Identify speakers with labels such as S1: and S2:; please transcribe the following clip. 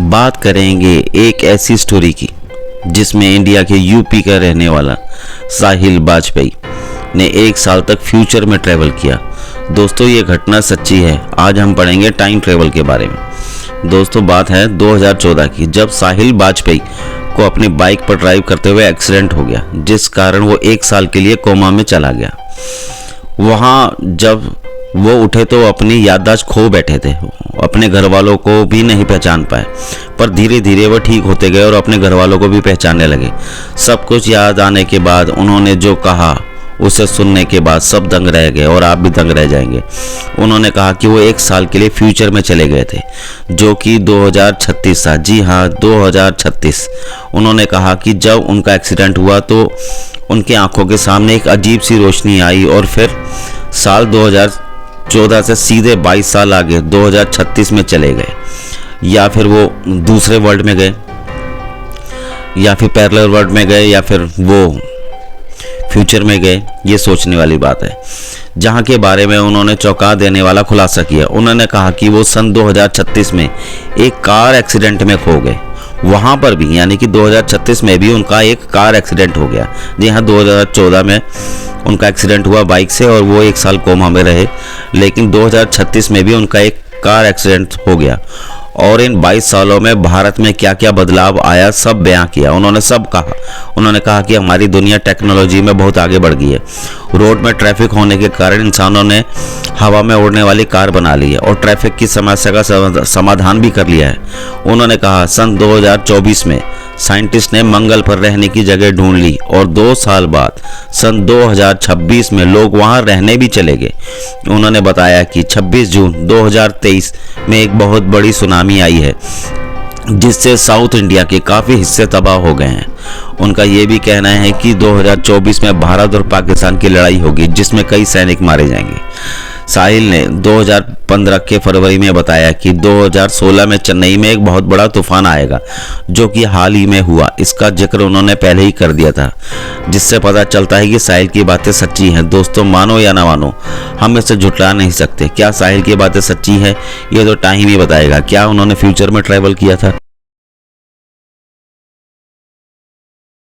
S1: बात करेंगे एक ऐसी स्टोरी की जिसमें इंडिया के यूपी का रहने वाला साहिल वाजपेयी ने 1 साल तक फ्यूचर में ट्रैवल किया। दोस्तों ये घटना सच्ची है। आज हम पढ़ेंगे टाइम ट्रैवल के बारे में। दोस्तों बात है 2014 की, जब साहिल वाजपेयी को अपनी बाइक पर ड्राइव करते हुए एक्सीडेंट हो गया, जिस कारण वो 1 साल के लिए कोमा में चला गया। वहाँ जब वो उठे तो अपनी याददाश्त खो बैठे थे, अपने घर वालों को भी नहीं पहचान पाए, पर धीरे धीरे वो ठीक होते गए और अपने घर वालों को भी पहचानने लगे। सब कुछ याद आने के बाद उन्होंने जो कहा उसे सुनने के बाद सब दंग रह गए और आप भी दंग रह जाएंगे। उन्होंने कहा कि वो 1 साल के लिए फ्यूचर में चले गए थे, जो कि 2036 था। जी हाँ, 2036। उन्होंने कहा कि जब उनका एक्सीडेंट हुआ तो उनके आंखों के सामने एक अजीब सी रोशनी आई और फिर साल 2014 से सीधे 22 साल आगे 2036 में चले गए, या फिर वो दूसरे वर्ल्ड में गए, या फिर पैरेलल वर्ल्ड में गए, या फिर वो फ्यूचर में गए। ये सोचने वाली बात है, जहाँ के बारे में उन्होंने चौंका देने वाला खुलासा किया। उन्होंने कहा कि वो सन 2036 में एक कार एक्सीडेंट में खो गए। वहाँ पर भी यानी कि 2036 में भी उनका एक कार एक्सीडेंट हो गया। जी हाँ, 2014 में उनका एक्सीडेंट हुआ बाइक से और वो 1 साल कोमा में रहे, लेकिन 2036 में भी उनका एक कार एक्सीडेंट हो गया। और इन 22 सालों में भारत में क्या क्या बदलाव आया सब बयां किया। उन्होंने सब कहा। उन्होंने कहा कि हमारी दुनिया टेक्नोलॉजी में बहुत आगे बढ़ गई है। रोड में ट्रैफिक होने के कारण इंसानों ने हवा में उड़ने वाली कार बना ली है और ट्रैफिक की समस्या का समाधान भी कर लिया है। उन्होंने कहा सन 2024 में साइंटिस्ट ने मंगल पर रहने की जगह ढूंढ ली और 2 साल बाद सन 2026 में लोग वहां रहने भी चले गए। उन्होंने बताया कि 26 जून 2023 में एक बहुत बड़ी सुनामी आई है, जिससे साउथ इंडिया के काफ़ी हिस्से तबाह हो गए हैं। उनका ये भी कहना है कि 2024 में भारत और पाकिस्तान की लड़ाई होगी, जिसमें कई सैनिक मारे जाएंगे। साहिल ने 2015 के फरवरी में बताया कि 2016 में चेन्नई में एक बहुत बड़ा तूफान आएगा, जो कि हाल ही में हुआ। इसका जिक्र उन्होंने पहले ही कर दिया था, जिससे पता चलता है कि साहिल की बातें सच्ची हैं। दोस्तों मानो या ना मानो, हम इसे झुठला नहीं सकते। क्या साहिल की बातें सच्ची है, ये तो टाइम ही बताएगा। क्या उन्होंने फ्यूचर में ट्रैवल किया था?